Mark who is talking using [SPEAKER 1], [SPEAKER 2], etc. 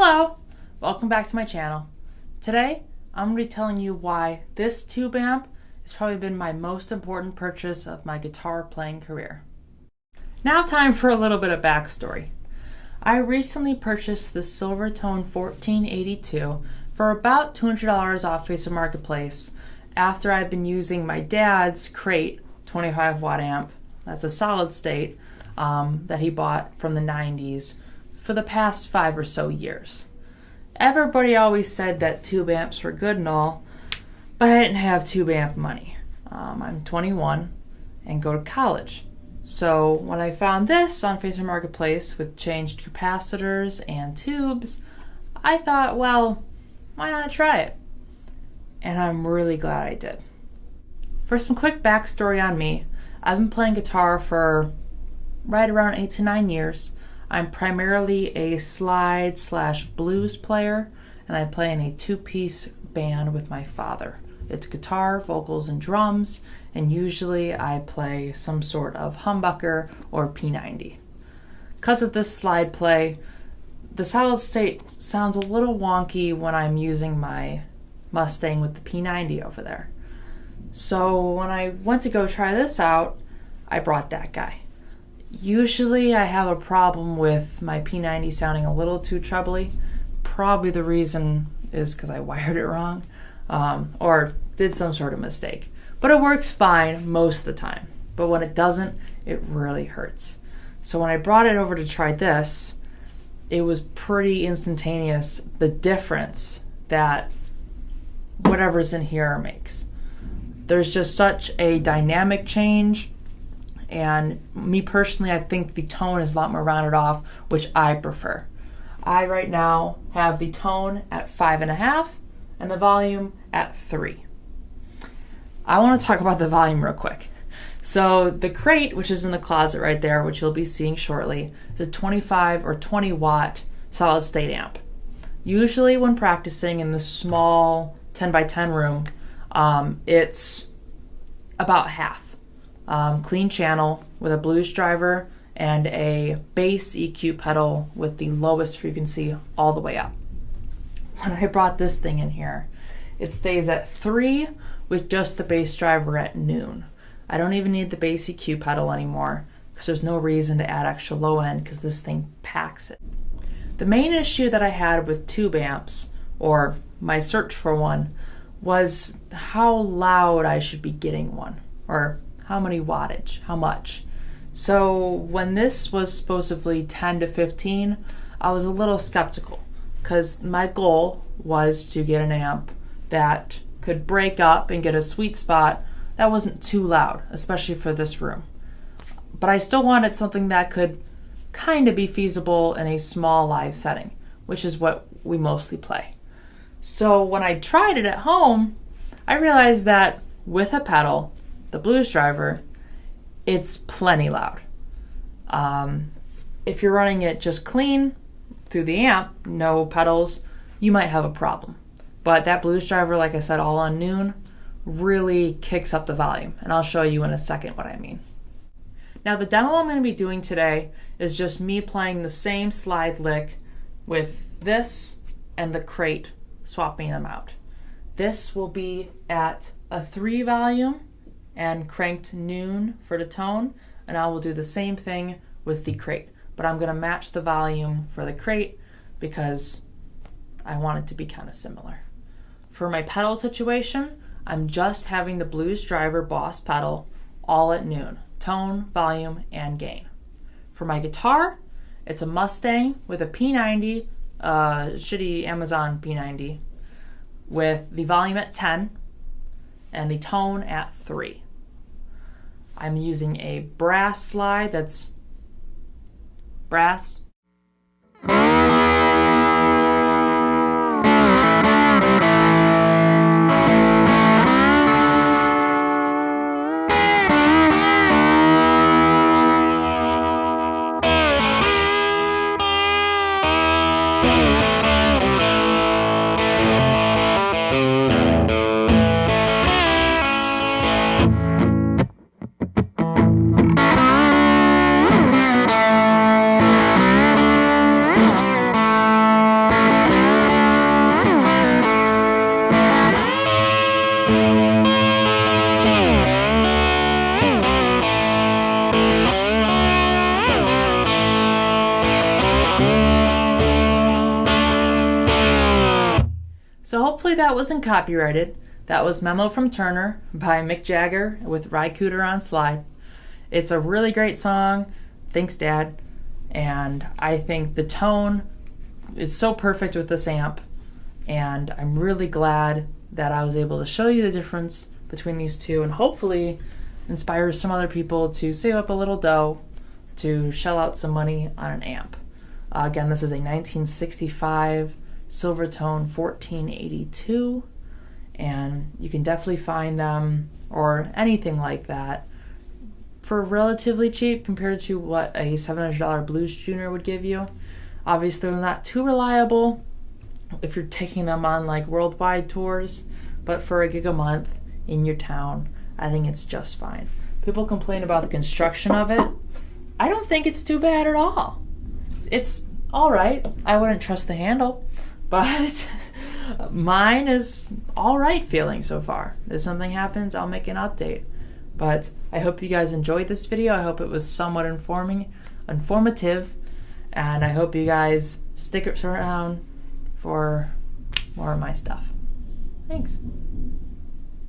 [SPEAKER 1] Hello! Welcome back to my channel. Today, I'm going to be telling you why this tube amp has probably been my most important purchase of my guitar playing career. Now time for a little bit of backstory. I recently purchased the Silvertone 1482 for about $200 off Facebook Marketplace after I've been using my dad's Crate 25 watt amp, that's a solid state, that he bought from the 90s for the past 5 or so years. Everybody always said that tube amps were good and all, but I didn't have tube amp money. I'm 21 and go to college. So when I found this on Facebook Marketplace with changed capacitors and tubes, I thought, well, why not try it? And I'm really glad I did. For some quick backstory on me, I've been playing guitar for right around 8 to 9 years. I'm primarily a slide/blues player, and I play in a two-piece band with my father. It's guitar, vocals, and drums, and usually I play some sort of humbucker or P90. Because of this slide play, the solid state sounds a little wonky when I'm using my Mustang with the P90 over there. So when I went to go try this out, I brought that guy. Usually I have a problem with my P90 sounding a little too trebly. Probably the reason is because I wired it wrong, or did some sort of mistake. But it works fine most of the time. But when it doesn't, it really hurts. So when I brought it over to try this, it was pretty instantaneous, the difference that whatever's in here makes. There's just such a dynamic change. And me personally, I think the tone is a lot more rounded off, which I prefer. I right now have the tone at 5.5 and the volume at 3. I want to talk about the volume real quick. So the Crate, which is in the closet right there, which you'll be seeing shortly, is a 25 or 20 watt solid state amp. Usually when practicing in the small 10 by 10 room, it's about half. Clean channel with a blues driver and a bass EQ pedal with the lowest frequency all the way up. When I brought this thing in here, it stays at 3 with just the bass driver at noon. I don't even need the bass EQ pedal anymore because there's no reason to add extra low end because this thing packs it. The main issue that I had with tube amps, or my search for one, was how loud I should be getting one, or how many wattage, how much. So when this was supposedly 10 to 15, I was a little skeptical because my goal was to get an amp that could break up and get a sweet spot that wasn't too loud, especially for this room. But I still wanted something that could kind of be feasible in a small live setting, which is what we mostly play. So when I tried it at home, I realized that with a pedal, the blues driver, it's plenty loud. If you're running it just clean through the amp, no pedals, you might have a problem. But that blues driver, like I said, all on noon, really kicks up the volume. And I'll show you in a second what I mean. Now the demo I'm going to be doing today is just me playing the same slide lick with this and the Crate, swapping them out. This will be at a 3 volume and cranked noon for the tone, and I will do the same thing with the Crate, but I'm going to match the volume for the Crate because I want it to be kind of similar. For my pedal situation, I'm just having the blues driver Boss pedal all at noon, tone, volume, and gain. For my guitar, it's a Mustang with a P90, shitty Amazon P90, with the volume at 10 and the tone at 3. I'm using a brass slide that's brass. Hopefully that wasn't copyrighted. That was Memo from Turner by Mick Jagger with Ry Cooder on slide. It's a really great song. Thanks, Dad. And I think the tone is so perfect with this amp. And I'm really glad that I was able to show you the difference between these two and hopefully inspire some other people to save up a little dough to shell out some money on an amp. Again, this is a 1965 Silvertone 1482, and you can definitely find them or anything like that for relatively cheap compared to what a $700 Blues Junior would give you. Obviously, they're not too reliable if you're taking them on like worldwide tours, but for a gig a month in your town, I think it's just fine. People complain about the construction of it. I don't think it's too bad at all. It's all right. I wouldn't trust the handle, but mine is all right feeling so far. If something happens, I'll make an update. But I hope you guys enjoyed this video. I hope it was somewhat informative, and I hope you guys stick around for more of my stuff. Thanks.